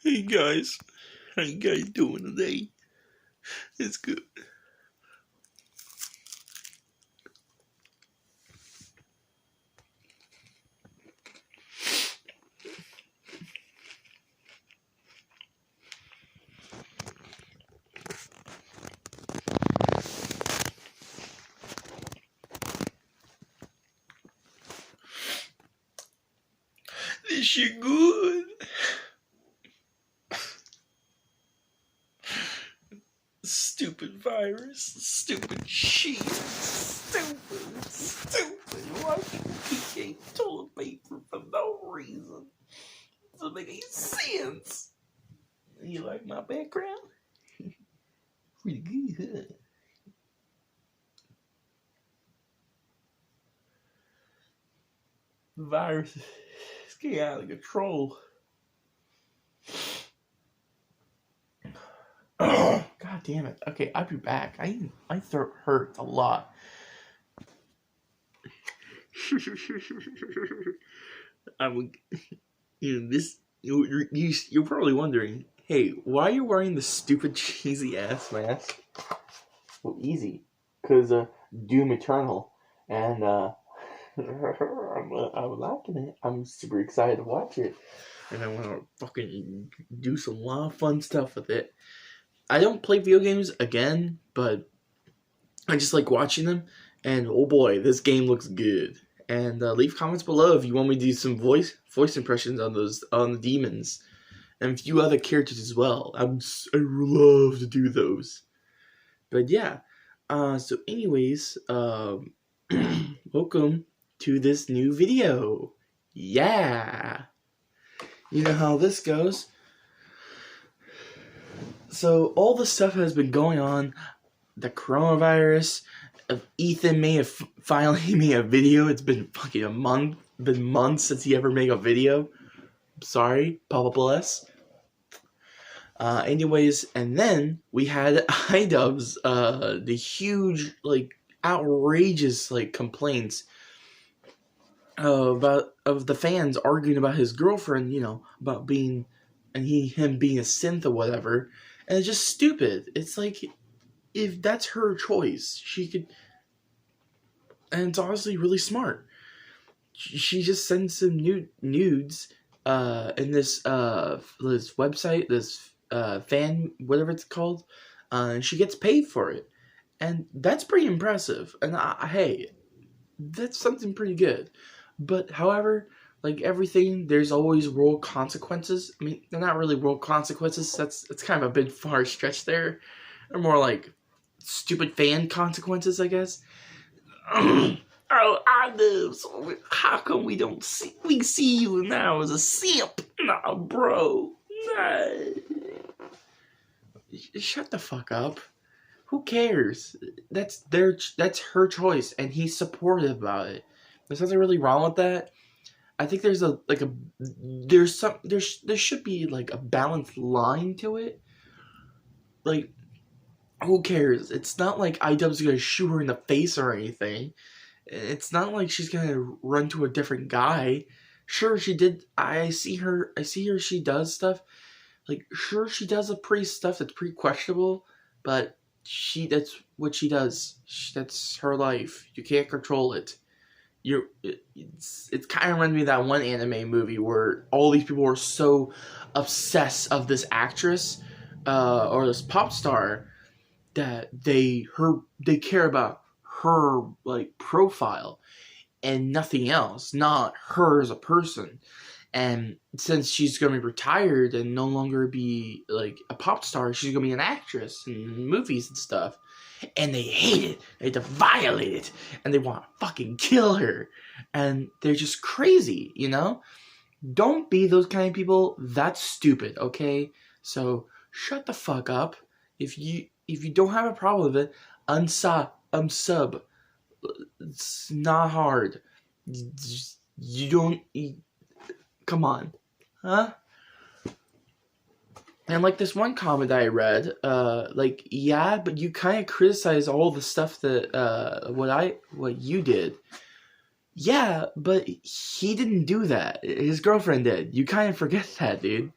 Hey guys, how you guys doing today? It's good. This shit good. Stupid virus, stupid shit, stupid. Why people keep getting toilet paper for no reason? Doesn't make any sense. You like my background? Pretty good, huh? The virus is getting out of control. God damn it. Okay, I'll be back. My throat hurts a lot. I'm, you're probably wondering, hey, why are you wearing this stupid cheesy ass mask? Well, easy, cause Doom Eternal, and I'm liking it. I'm super excited to watch it, and I want to fucking do some lot of fun stuff with it. I don't play video games again, but I just like watching them. And oh boy, this game looks good. And leave comments below if you want me to do some voice impressions on the demons and a few other characters as well. I love to do those. But yeah, so anyways, welcome to this new video. Yeah, you know how this goes. So all the stuff has been going on, the coronavirus, Ethan may have finally made a video. It's been fucking a month, been months since he ever made a video. Sorry, Papa bless. Anyways, and then we had iDubbbz, the huge, like, outrageous, like, complaints of the fans arguing about his girlfriend, you know, about him being a synth or whatever, and it's just stupid. It's like, if that's her choice, she could, and it's honestly really smart. She just sends some nudes in this website, this fan, whatever it's called, and she gets paid for it, and that's pretty impressive. And hey, that's something pretty good. But however, like everything, there's always world consequences. I mean, they're not really world consequences. It's kind of a bit far stretch there. They're more like stupid fan consequences, I guess. Oh, iDubbbz, how come we see you now as a simp? Nah, bro. Nah. Shut the fuck up. Who cares? That's her choice, and he's supportive about it. There's nothing really wrong with that. I think there should be like a balanced line to it. Like, who cares? It's not like iDubbbz's gonna shoot her in the face or anything. It's not like she's gonna run to a different guy. Sure, she did. I see her. She does stuff. Like, sure, she does a pretty stuff that's pretty questionable, but that's what she does. That's her life. You can't control it. It's kind of reminds me of that one anime movie where all these people were so obsessed of this actress or this pop star that they care about her, like, profile and nothing else, not her as a person. And since she's gonna be retired and no longer be like a pop star, she's gonna be an actress in movies and stuff. And they hate it. They hate to violate it, and they want to fucking kill her. And they're just crazy, you know. Don't be those kind of people. That's stupid. Okay, so shut the fuck up. If you don't have a problem with it, unsub. It's not hard. You don't. Come on, huh? And like this one comment I read, like, yeah, but you kind of criticize all the stuff that what you did. Yeah, but he didn't do that. His girlfriend did. You kind of forget that, dude.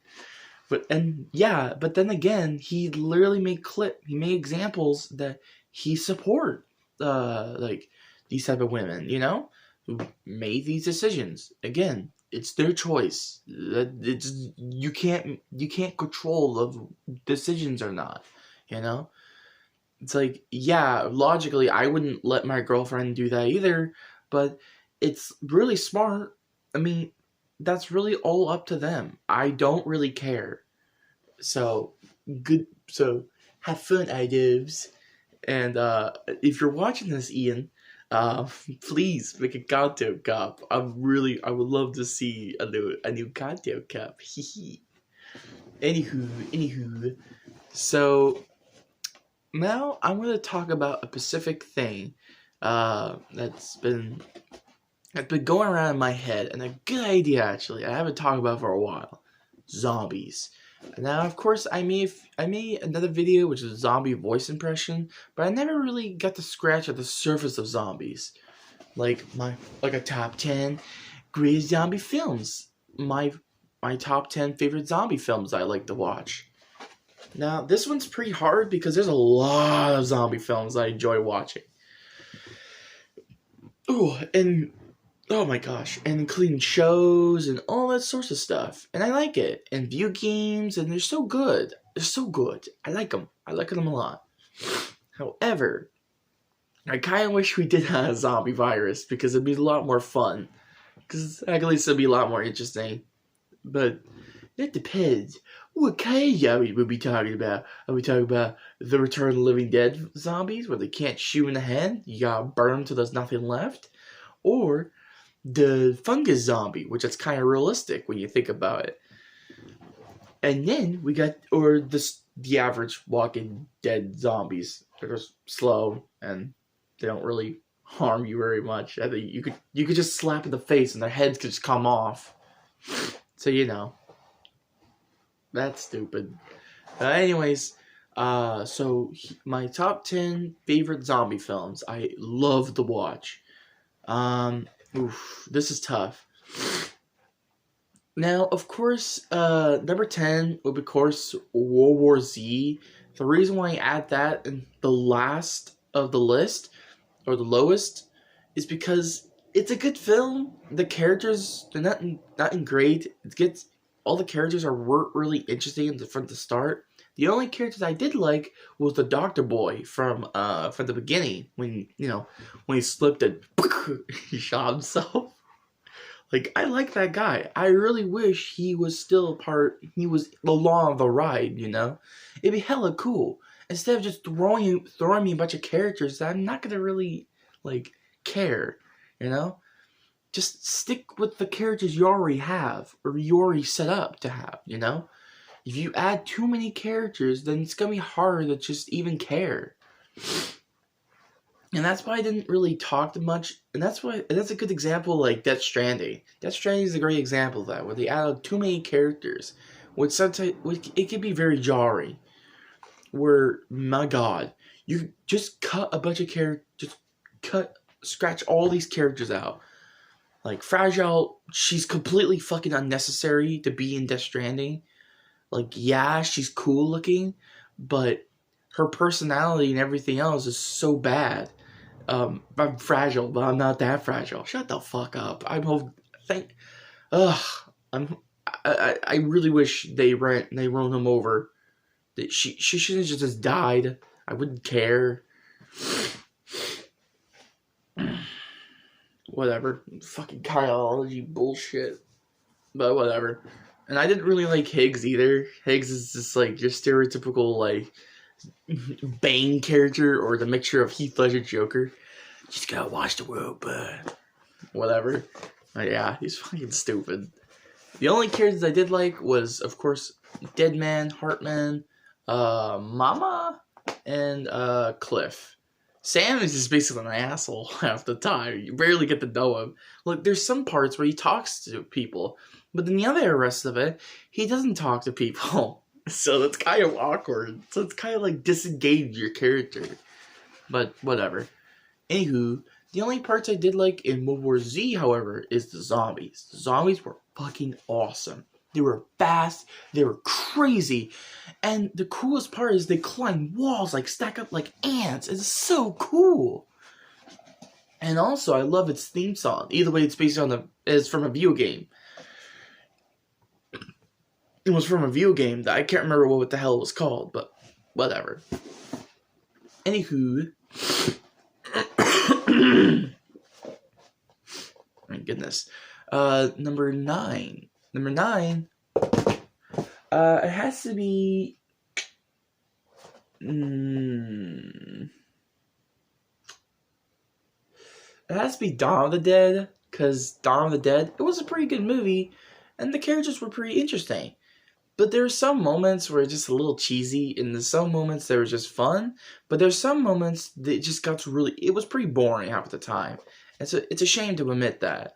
But then again, he literally he made examples that he support, like these type of women, who made these decisions. Again, it's their choice. It's you can't control the decisions or not. It's like, yeah, logically, I wouldn't let my girlfriend do that either, but it's really smart. I mean, that's really all up to them. I don't really care. So, good. So, have fun, iDubbbz. And if you're watching this, Ian, please make a cocktail cup. I would love to see a new cocktail cup. Anywho. So, now I'm going to talk about a specific thing that's been going around in my head, and a good idea actually. I haven't talked about it for a while. Zombies. Now, of course, I made another video which is a zombie voice impression, but I never really got to scratch at the surface of zombies, like a top 10 greatest zombie films. My top 10 favorite zombie films I like to watch. Now, this one's pretty hard because there's a lot of zombie films I enjoy watching. Ooh, and oh my gosh, and including shows and all that sorts of stuff. And I like it. And view games, and they're so good. They're so good. I like them. I like them a lot. However, I kind of wish we did have a zombie virus because it'd be a lot more fun. Because at least it'd be a lot more interesting. But it depends. What kind of zombies would we be talking about? Are we talking about the Return of the Living Dead zombies where they can't shoot in the head? You gotta burn them till there's nothing left? Or the fungus zombie, which is kind of realistic when you think about it. And then we got, the average Walking Dead zombies. They're just slow and they don't really harm you very much. I think you could just slap in the face and their heads could just come off. So that's stupid. Anyways, my top 10 favorite zombie films I love to watch. This is tough. Now, of course, number 10 would be, of course, World War Z. The reason why I add that in the last of the list, or the lowest, is because it's a good film. The characters, they're not great. All the characters weren't really interesting from the start. The only characters I did like was the Doctor Boy from the beginning, when he slipped and he shot himself. Like, I like that guy. I really wish he was he was along the ride, It'd be hella cool. Instead of just throwing me a bunch of characters that I'm not gonna really, care, Just stick with the characters you already have, or you already set up to have, If you add too many characters, then it's gonna be hard to just even care. And that's why I didn't really talk too much. And that's a good example, like Death Stranding. Death Stranding is a great example of that, where they added too many characters, which sometimes it can be very jarring. Where, my God, you just cut a bunch of characters, scratch all these characters out. Like Fragile, she's completely fucking unnecessary to be in Death Stranding. Like, yeah, she's cool looking, but her personality and everything else is so bad. I'm fragile, but I'm not that fragile. Shut the fuck up. I really wish they run him over. That she shouldn't have just died. I wouldn't care. Whatever. Fucking biology bullshit. But whatever. And I didn't really like Higgs either. Higgs is just your stereotypical Bane character, or the mixture of Heath Ledger Joker. Just gotta watch the world, but whatever. Yeah, he's fucking stupid. The only characters I did like was, of course, Deadman, Heartman, Mama, and Cliff. Sam is just basically an asshole half the time. You barely get to know him. Look, there's some parts where he talks to people, but then the other rest of it, he doesn't talk to people. So that's kind of awkward. So it's kind of disengage your character. But whatever. Anywho, the only parts I did like in World War Z, however, is the zombies. The zombies were fucking awesome. They were fast. They were crazy. And the coolest part is they climb walls, like stack up like ants. It's so cool. And also, I love its theme song. Either way, it's from a video game. It was from a video game that I can't remember what the hell it was called, but whatever. Anywho, my goodness. Number 9. Number 9. It has to be. It has to be Dawn of the Dead, because Dawn of the Dead, it was a pretty good movie, and the characters were pretty interesting. But there were some moments where it's just a little cheesy, and there's some moments that were just fun, but there's some moments that just got to really, it was pretty boring half the time. And so it's a shame to admit that.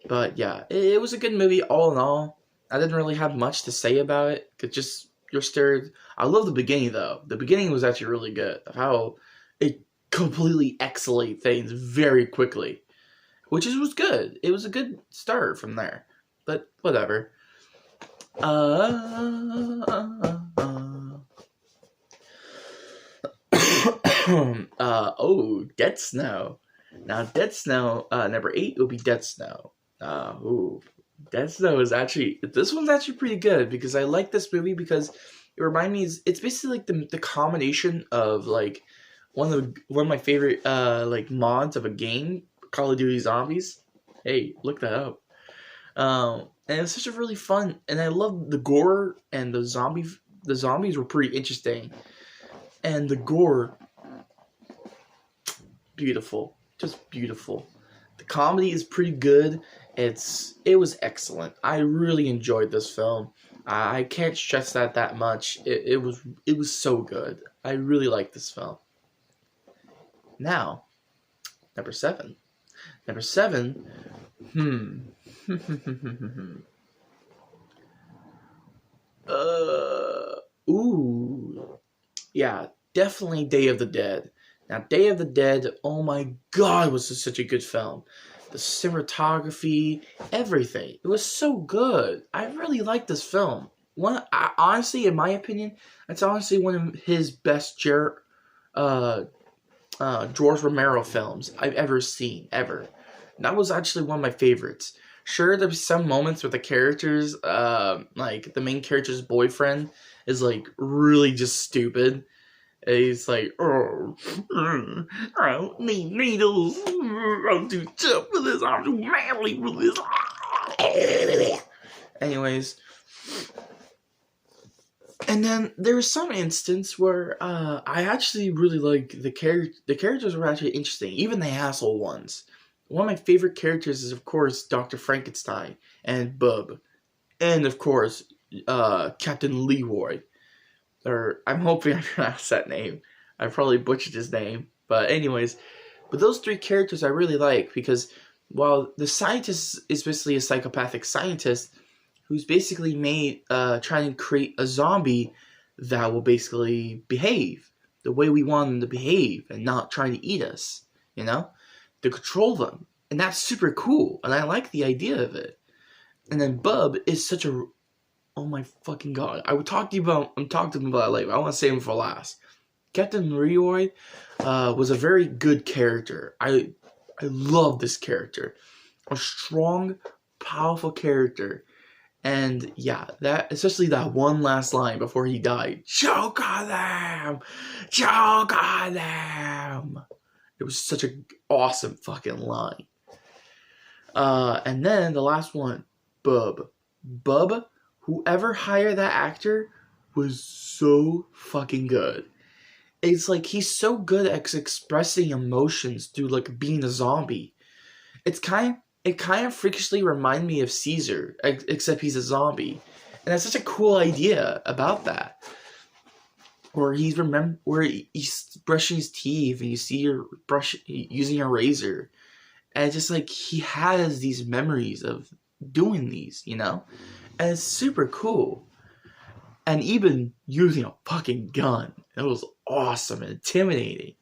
But yeah, it was a good movie all in all. I didn't really have much to say about it, because just, you're scared. I love the beginning though. The beginning was actually really good, of how it completely escalate things very quickly, which was good. It was a good start from there, but whatever. Dead Snow. Now, Dead Snow, number 8 will be Dead Snow. Dead Snow is actually, this one's actually pretty good, because I like this movie because it reminds me, it's basically like the combination of like one of my favorite like mods of a game, Call of Duty Zombies. Hey, look that up. And it was such a really fun, and I love the gore, and the zombies were pretty interesting, and the gore, beautiful, just beautiful. The comedy is pretty good. It was excellent. I really enjoyed this film. I can't stress that much. It was so good. I really like this film. Now, number 7. Number 7. Yeah, definitely Day of the Dead. Now, Day of the Dead, oh my god, was this such a good film. The cinematography, everything. It was so good. I really liked this film. Honestly, in my opinion, it's honestly one of his best George Romero films I've ever seen, ever. That was actually one of my favorites. Sure, there's some moments with the characters, like the main character's boyfriend is like really just stupid. And he's like, I don't need needles. I'm too tough for this. I'm too manly for this. Anyways, and then there's some instance where I actually really like the characters were actually interesting, even the asshole ones. One of my favorite characters is, of course, Dr. Frankenstein and Bub. And, of course, Captain Leroy. Or, I'm hoping I pronounced that name. I probably butchered his name. But anyways, but those 3 characters I really like, because while the scientist is basically a psychopathic scientist who's basically trying to create a zombie that will basically behave the way we want them to behave and not trying to eat us, you know? To control them. And that's super cool. And I like the idea of it. And then Bub is such a... Oh my fucking god. I'm talking about that later. I want to save him for last. Captain Leroy was a very good character. I love this character. A strong, powerful character. And yeah, especially that one last line before he died. Choke on them! Choke on them! It was such an awesome fucking line. And then the last one, Bub. Bub, whoever hired that actor was so fucking good. It's like he's so good at expressing emotions through like being a zombie. It kind of freakishly reminded me of Caesar, except he's a zombie. And that's such a cool idea about that. Where he's brushing his teeth and you see her using a razor. And it's just like he has these memories of doing these, you know? And it's super cool. And even using a fucking gun. It was awesome and intimidating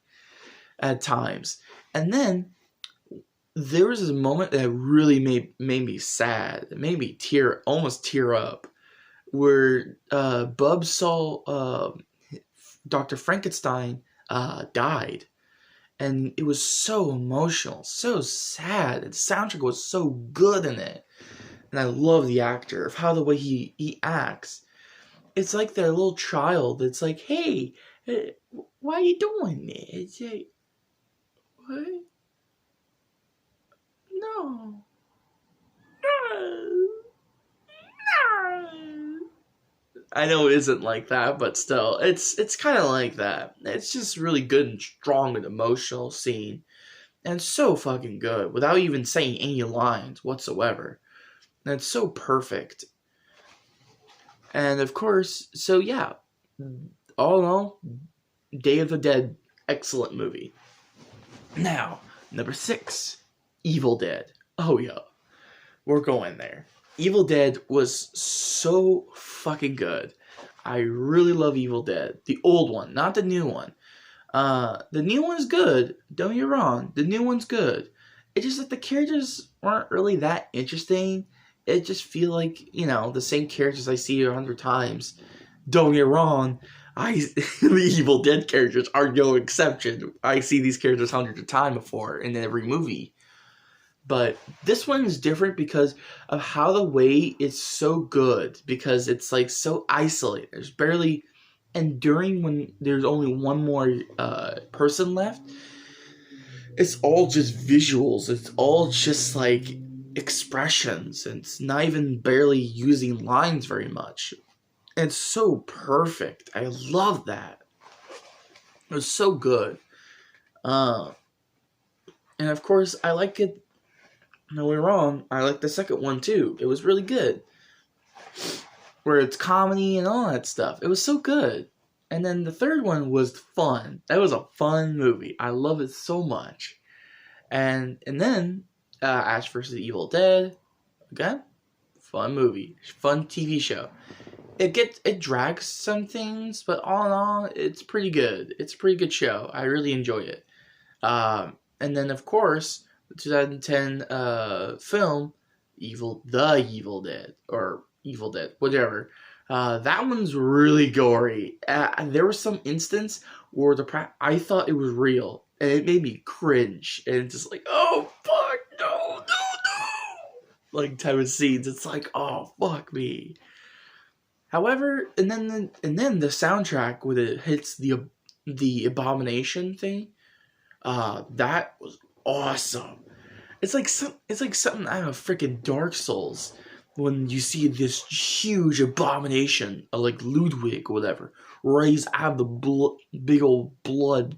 at times. And then there was this moment that really made me sad. It made me almost tear up. where Bub saw Dr. Frankenstein died. And it was so emotional, so sad. The soundtrack was so good in it. And I love the actor, of how the way he acts. It's like that little child that's like, hey, why are you doing this? It's like, what? No. No. No. I know it isn't like that, but still, it's kind of like that. It's just really good and strong and emotional scene. And so fucking good, without even saying any lines whatsoever. And it's so perfect. And of course, so yeah, all in all, Day of the Dead, excellent movie. Now, number 6, Evil Dead. Oh yeah, we're going there. Evil Dead was so fucking good. I really love Evil Dead. The old one, not the new one. The new one's good. Don't get me wrong. The new one's good. It's just that the characters weren't really that interesting. It just feel like, the same characters I see 100 times. Don't get me wrong. The Evil Dead characters are no exception. I see these characters hundreds of times before in every movie. But this one is different because of how the way it's so good. Because it's like so isolated. There's barely... And during when there's only one more person left, it's all just visuals. It's all just like expressions. And it's not even barely using lines very much. And it's so perfect. I love that. It was so good. And of course, I like it. No way wrong. I like the second one too. It was really good. Where it's comedy and all that stuff. It was so good. And then the third one was fun. That was a fun movie. I love it so much. And then Ash vs. Evil Dead. Again, fun movie. Fun TV show. It drags some things, but all in all, it's pretty good. It's a pretty good show. I really enjoy it. And then, of course, the 2010 film, The Evil Dead. Or Evil Dead, whatever. That one's really gory. There was some instance where I thought it was real, and it made me cringe. And it's just like, oh fuck, no. Like type of scenes. It's like, oh fuck me. However, and then the soundtrack when it hits the abomination thing, that was awesome. It's like something out of freaking Dark Souls. When you see this huge abomination, like Ludwig or whatever, rise out of the big old blood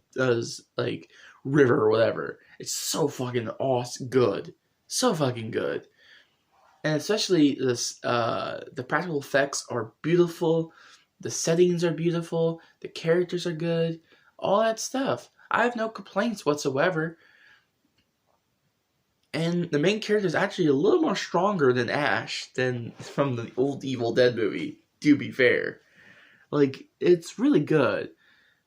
like river or whatever. It's so fucking awesome, good, so fucking good, and especially this. The practical effects are beautiful, the settings are beautiful, the characters are good, all that stuff. I have no complaints whatsoever. And the main character is actually a little more stronger than Ash than from the old Evil Dead movie, to be fair. Like, it's really good.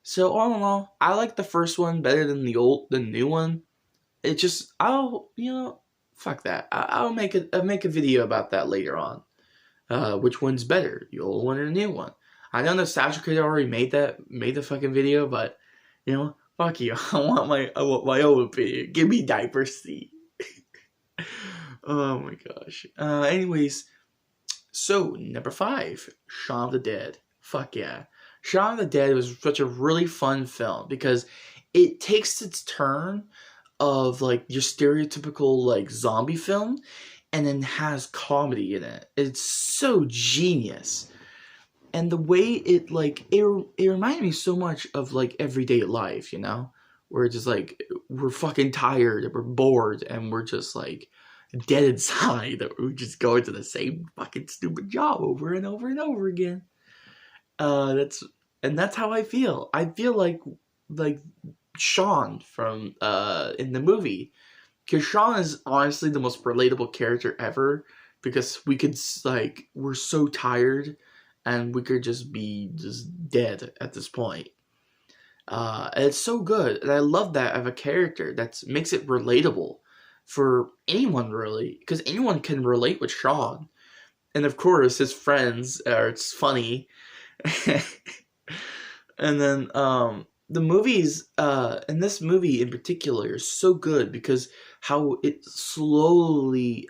So, all in all, I like the first one better than the new one. It just, fuck that. I'll make a video about that later on. Which one's better, the old one or the new one? I know Nostalgia Critic already made the fucking video, but, fuck you. I want my own opinion. Give me diversity. Oh my gosh. Anyways, so number 5, Shaun of the Dead. Fuck yeah. Shaun of the Dead was such a really fun film because it takes its turn of like your stereotypical like zombie film and then has comedy in it. It's so genius. And the way it reminded me so much of like everyday life, where it's just like we're fucking tired and we're bored and we're just like dead inside that we're just going to the same fucking stupid job over and over and over again. That's how I feel. I feel like Shaun from in the movie, because Shaun is honestly the most relatable character ever, because we're so tired and we could just be dead at this point. And it's so good, and I love that of a character that makes it relatable for anyone, really, because anyone can relate with Shaun. and of course his friends are. It's funny. And then the movies and this movie in particular is so good because how it slowly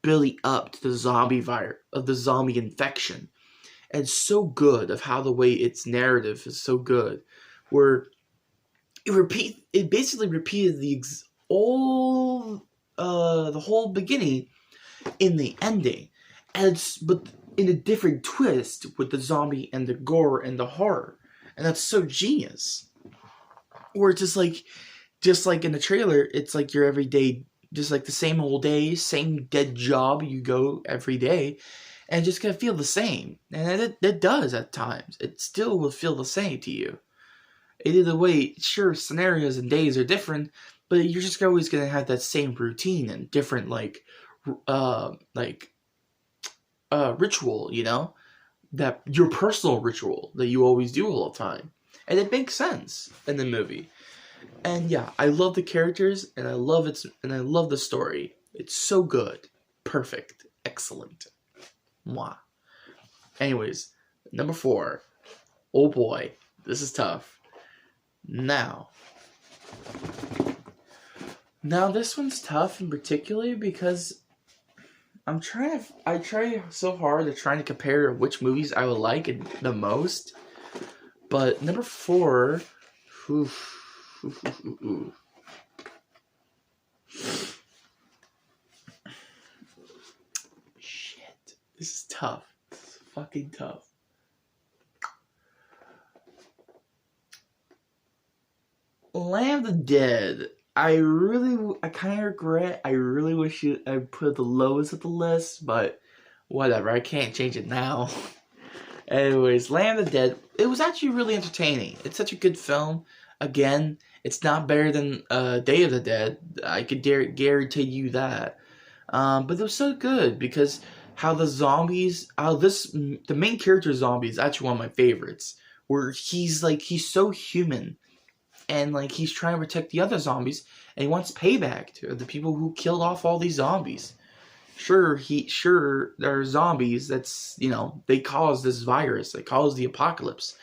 building up to the zombie virus of the zombie infection. And it's so good of how the way its narrative is so good, where it basically repeated the whole beginning in the ending, but in a different twist with the zombie and the gore and the horror, and that's so genius. Or it's just like in the trailer, it's like your everyday, just like the same old day, same dead job you go every day, and just gonna feel the same. And it does at times. It still will feel the same to you. Either way, sure, scenarios and days are different, but you're just always gonna have that same routine and different ritual, that your personal ritual that you always do all the time, and it makes sense in the movie. And yeah, I love the characters, and I love the story. It's so good, perfect, excellent. Mwah. Anyways, number 4. Oh boy, this is tough. Now this one's tough in particular because I try so hard to try to compare which movies I would like the most. But number 4, shit, this is tough. This is fucking tough. Land of the Dead. I kind of regret. I really wish I put it the lowest of the list, but whatever. I can't change it now. Anyways, Land of the Dead. It was actually really entertaining. It's such a good film. Again, it's not better than Day of the Dead. I could guarantee you that. But it was so good because how the zombies, the main character zombie is actually one of my favorites. Where he's so human. And he's trying to protect the other zombies, and he wants payback to the people who killed off all these zombies. Sure, there are zombies. That's they cause this virus. They cause the apocalypse,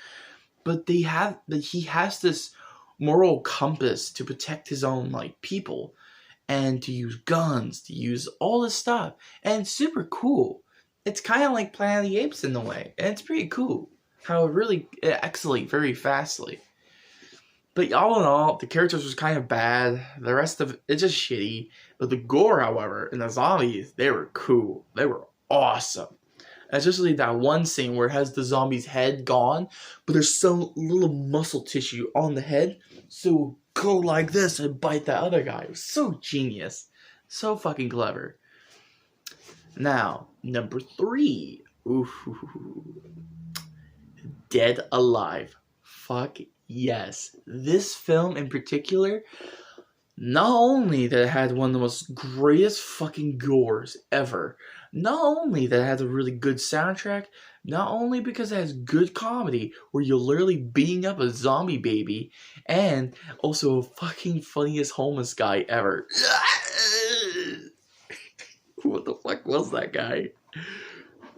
but he has this moral compass to protect his own people, and to use guns, to use all this stuff, and it's super cool. It's kind of like Planet of the Apes in a way, and it's pretty cool how it really escalates very fastly. But all in all, the characters was kind of bad. The rest of it's just shitty. But the gore, however, and the zombies, they were cool. They were awesome. Especially that one scene where it has the zombie's head gone, but there's some little muscle tissue on the head. So go like this and bite that other guy. It was so genius. So fucking clever. Now, number 3. Ooh. Dead Alive. Fuck yes, this film in particular, not only that it had one of the most greatest fucking gores ever, not only that it has a really good soundtrack, not only because it has good comedy where you're literally beating up a zombie baby, and also a fucking funniest homeless guy ever. What the fuck was that guy?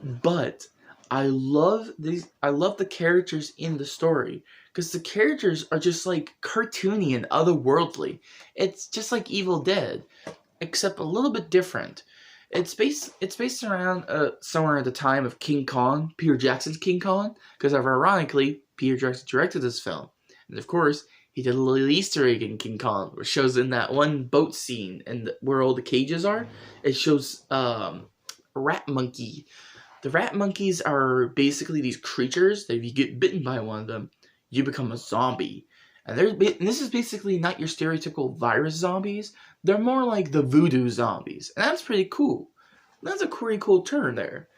But I love the characters in the story. Because the characters are just cartoony and otherworldly. It's just like Evil Dead, except a little bit different. It's based around somewhere at the time of King Kong, Peter Jackson's King Kong. Because ironically, Peter Jackson directed this film, and of course he did a little Easter egg in King Kong, which shows in that one boat scene and where all the cages are. It shows a rat monkey. The rat monkeys are basically these creatures that if you get bitten by one of them, you become a zombie. And this is basically not your stereotypical virus zombies. They're more like the voodoo zombies. And that's pretty cool. That's a pretty cool turn there.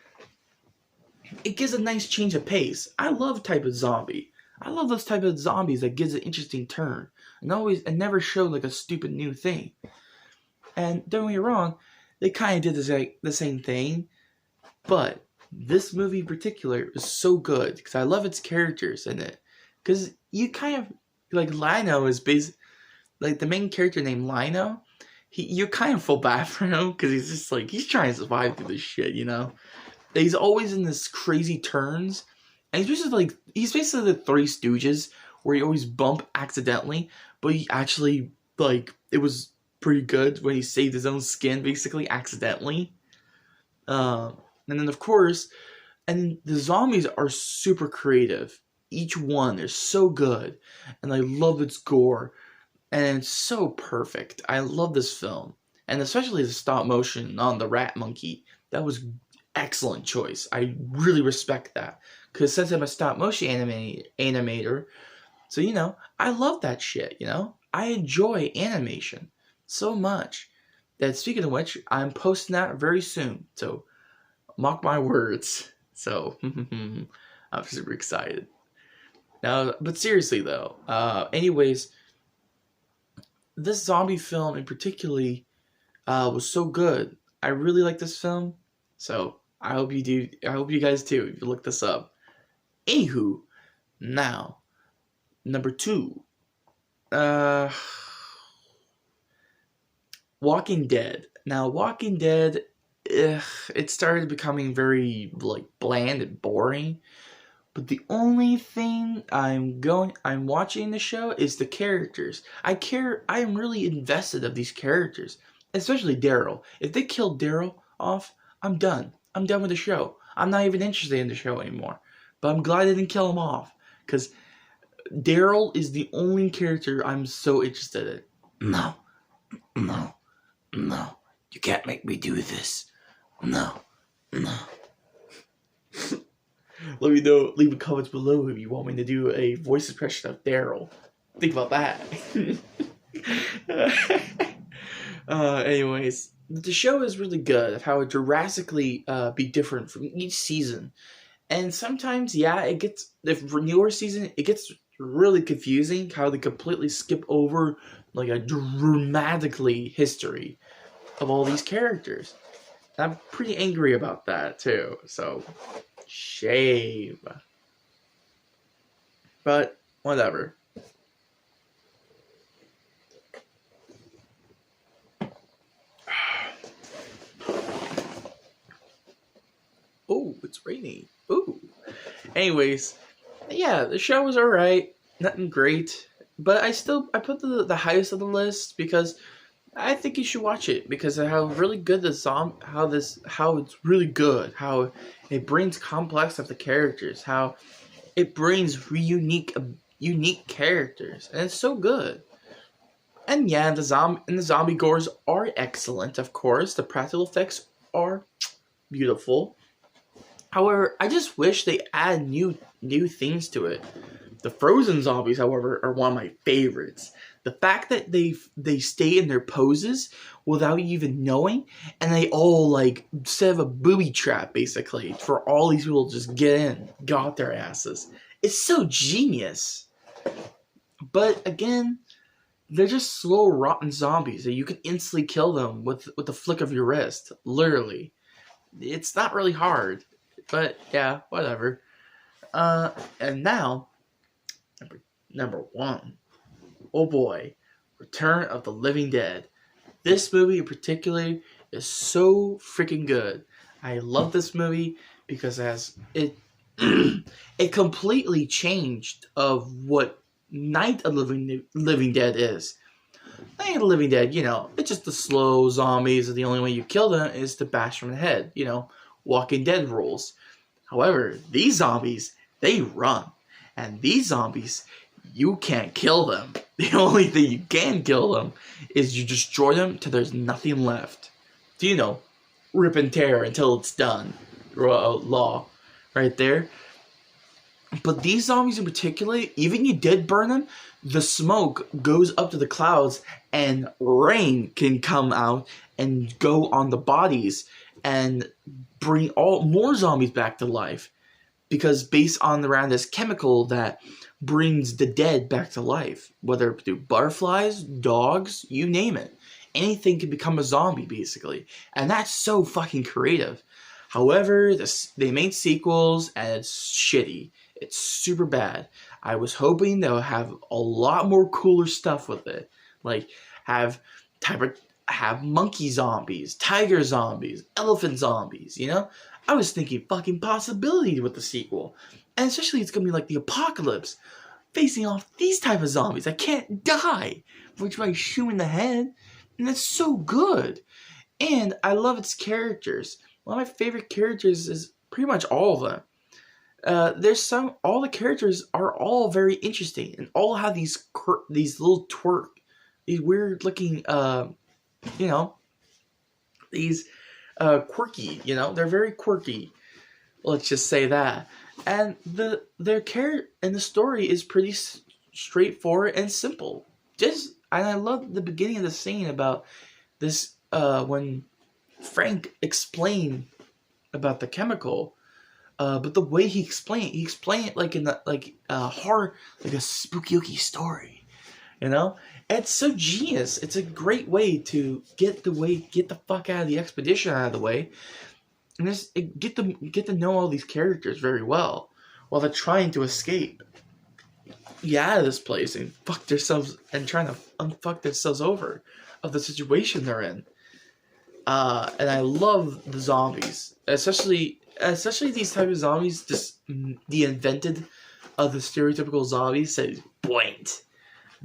It gives a nice change of pace. I love type of zombie. I love those type of zombies that gives an interesting turn. And never show a stupid new thing. And don't get me wrong, they kind of did the same thing. But this movie in particular is so good because I love its characters in it. Because you kind of, Lino is the main character named Lino, you kind of feel bad for him, because he's just he's trying to survive through this shit, he's always in this crazy turns, and he's basically the Three Stooges, where he always bump accidentally, but he actually it was pretty good when he saved his own skin basically accidentally. And then of course, and the zombies are super creative. Each one is so good, and I love its gore, and it's so perfect. I love this film, and especially the stop motion on the rat monkey. That was excellent choice. I really respect that, because since I'm a stop motion animator, so I love that shit. I enjoy animation so much that, speaking of which, I'm posting that very soon. So mark my words. So I'm super excited. Now, but seriously though, anyways, this zombie film in particularly was so good. I really like this film, so I hope you do. I hope you guys too. If you look this up. Anywho, now number 2, Walking Dead. Now, Walking Dead, it started becoming very bland and boring. But the only thing I'm watching the show is the characters. I am really invested of these characters, especially Daryl. If they kill Daryl off, I'm done. I'm done with the show. I'm not even interested in the show anymore. But I'm glad they didn't kill him off, because Daryl is the only character I'm so interested in. No, no, no. You can't make me do this. No, no. Let me know, leave a comments below if you want me to do a voice impression of Daryl. Think about that. Anyways, the show is really good of how it drastically be different from each season. And sometimes, it gets, for newer season, it gets really confusing how they completely skip over a dramatically history of all these characters. And I'm pretty angry about that too, so shame. But whatever. Oh, it's raining. Ooh. Anyways, the show was alright. Nothing great. But I put the highest of the list because I think you should watch it, because of how really good how it's really good, how it brings complex of the characters, how it brings unique characters, and it's so good. And the zombie gores are excellent, of course. The practical effects are beautiful. However, I just wish they add new things to it. The frozen zombies, however, are one of my favorites. The fact that they stay in their poses without you even knowing, and they all set of a booby trap basically for all these people to just get out their asses. It's so genius. But again, they're just slow, rotten zombies that you can instantly kill them with the flick of your wrist. Literally, it's not really hard. But yeah, whatever. And now, number 1. Oh boy, Return of the Living Dead. This movie in particular is so freaking good. I love this movie because it completely changed of what Night of the Living Dead is. Night of the Living Dead, it's just the slow zombies, and the only way you kill them is to bash them in the head. Walking Dead rules. However, these zombies, they run. And these zombies, you can't kill them. The only thing you can kill them is you destroy them till there's nothing left. So, rip and tear until it's done. Law. Right there. But these zombies in particular, even you did burn them, the smoke goes up to the clouds and rain can come out and go on the bodies and bring more zombies back to life. Because based on around this chemical that brings the dead back to life, whether through butterflies, dogs, you name it. Anything can become a zombie, basically. And that's so fucking creative. However, they made sequels, and it's shitty. It's super bad. I was hoping they'll have a lot more cooler stuff with it. Have monkey zombies, tiger zombies, elephant zombies, I was thinking fucking possibility with the sequel. And especially it's gonna be like the apocalypse, facing off these type of zombies that can't die, which by shoot in the head, and it's so good. And I love its characters. One of my favorite characters is pretty much all of them. All the characters are all very interesting, and all have these little these weird looking, you know, these quirky, they're very quirky. Let's just say that. And their character and the story is pretty straightforward and simple. And I love the beginning of the scene about this when Frank explained about the chemical, but the way he explained it like in a horror, like a spooky story. It's so genius. It's a great way to get the fuck out of the expedition out of the way, and just get to know all these characters very well while they're trying to escape out of this place and fuck themselves and trying to unfuck themselves over of the situation they're in. And I love the zombies, especially these type of zombies, just the invented of the stereotypical zombies. Says point.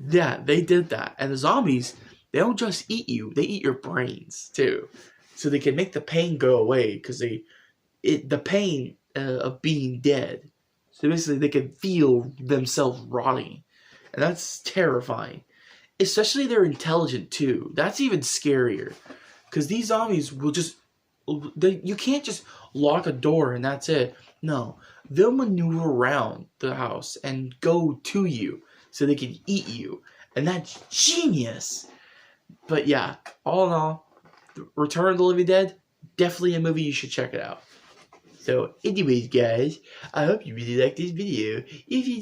Yeah, they did that. And the zombies, they don't just eat you, they eat your brains too. So they can make the pain go away, because the pain of being dead. So basically they can feel themselves rotting. And that's terrifying. Especially they're intelligent too. That's even scarier. Because these zombies will you can't just lock a door and that's it. No, they'll maneuver around the house and go to you so they can eat you. And that's genius. But yeah, all in all, Return of the Living Dead, definitely a movie you should check it out. So anyways guys, I hope you really liked this video. If you